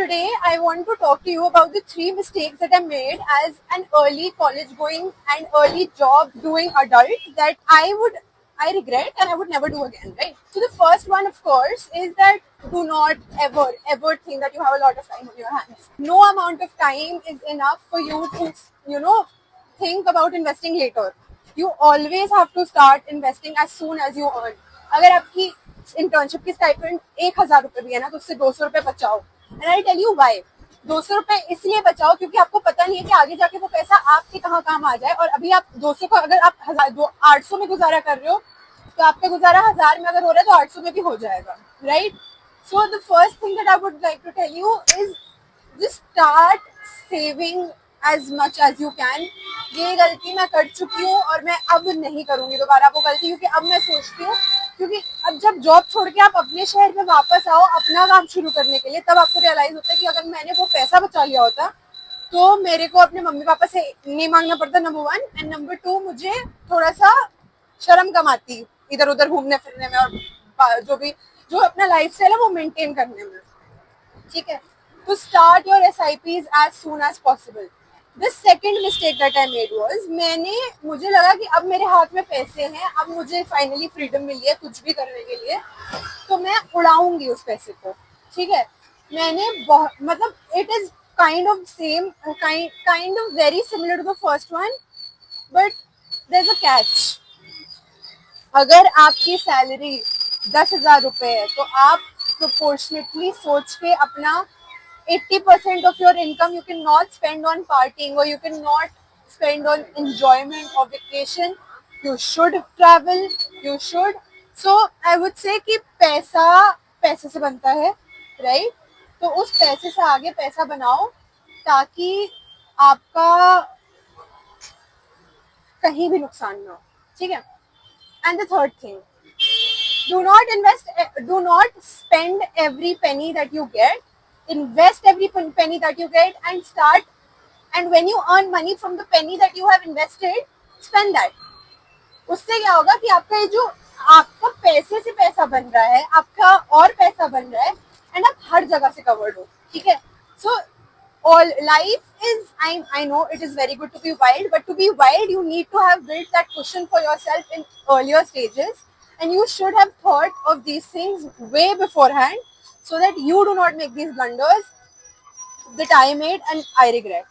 Today, I want to talk to you about the 3 mistakes that I made as an early college going and early job doing adult that I regret and I would never do again, right? So the first one, of course, is that do not ever think that you have a lot of time on your hands. No amount of time is enough for you to, think about investing later. You always have to start investing as soon as you earn. अगर आपकी internship की stipend 1,000 रुपए भी है ना, तो उससे 200 रुपए बचाओ. And I tell you why. 200 रुपए इसलिए बचाओ क्योंकि आपको पता नहीं है कि आगे जाके वो पैसा आपके कहाँ काम आ जाए. और अभी आप 200 को अगर आप 800 में गुजारा कर रहे हो, तो आपका गुजारा 1000 में अगर हो रहा है तो 800 में भी हो जाएगा, right? So the first thing that I would like to tell you is just start saving as much as you can. ये गलती मैं कर चुकी हूँ और मैं अब नहीं करूंगी दोबारा वो गलती, क्योंकि अब मैं सोचती हूँ, क्योंकि अब जब जॉब छोड़ के आप अपने शहर में वापस आओ अपना काम शुरू करने के लिए, तब आपको रियलाइज होता है कि अगर मैंने वो पैसा बचा लिया होता तो मेरे को अपने मम्मी पापा से नहीं मांगना पड़ता, नंबर 1. एंड नंबर 2, मुझे थोड़ा सा शर्म कम आती इधर उधर घूमने फिरने में और जो अपना लाइफ स्टाइल है वो मेंटेन करने में. ठीक है, to start your SIPs as soon as possible. The second mistake that I made was मुझे लगा कि अब मेरे हाथ में पैसे हैं, अब मुझे फाइनली फ्रीडम मिली है कुछ भी करने के लिए, तो मैं उड़ाऊंगी उस पैसे को. ठीक है, मैंने बहुत मतलब it is kind of very similar to the first one, but there's a catch. अगर आपकी सैलरी 10,000 रुपए है तो आप प्रोपोर्शनेटली सोच के अपना 80% of your income you cannot spend on partying or you cannot spend on enjoyment or vacation. You should travel, you should. So I would say कि पैसा पैसे से बनता है, right? तो उस पैसे से आगे पैसा बनाओ ताकि आपका कहीं भी नुकसान ना हो. ठीक है. And the third thing, do not spend every penny that you get. Invest every penny that you get and start. And when you earn money from the penny that you have invested, spend that. उससे क्या होगा कि आपका ये जो आपका पैसे से पैसा बन रहा है, आपका और पैसा बन रहा है, एंड आप हर जगह से कवर्ड हो. ठीक है. सो all life is, I know it is very good to be wild, but to be wild you need to have built that cushion for yourself in earlier stages, and you should have thought of these things way beforehand so that you do not make these blunders that I made and I regret.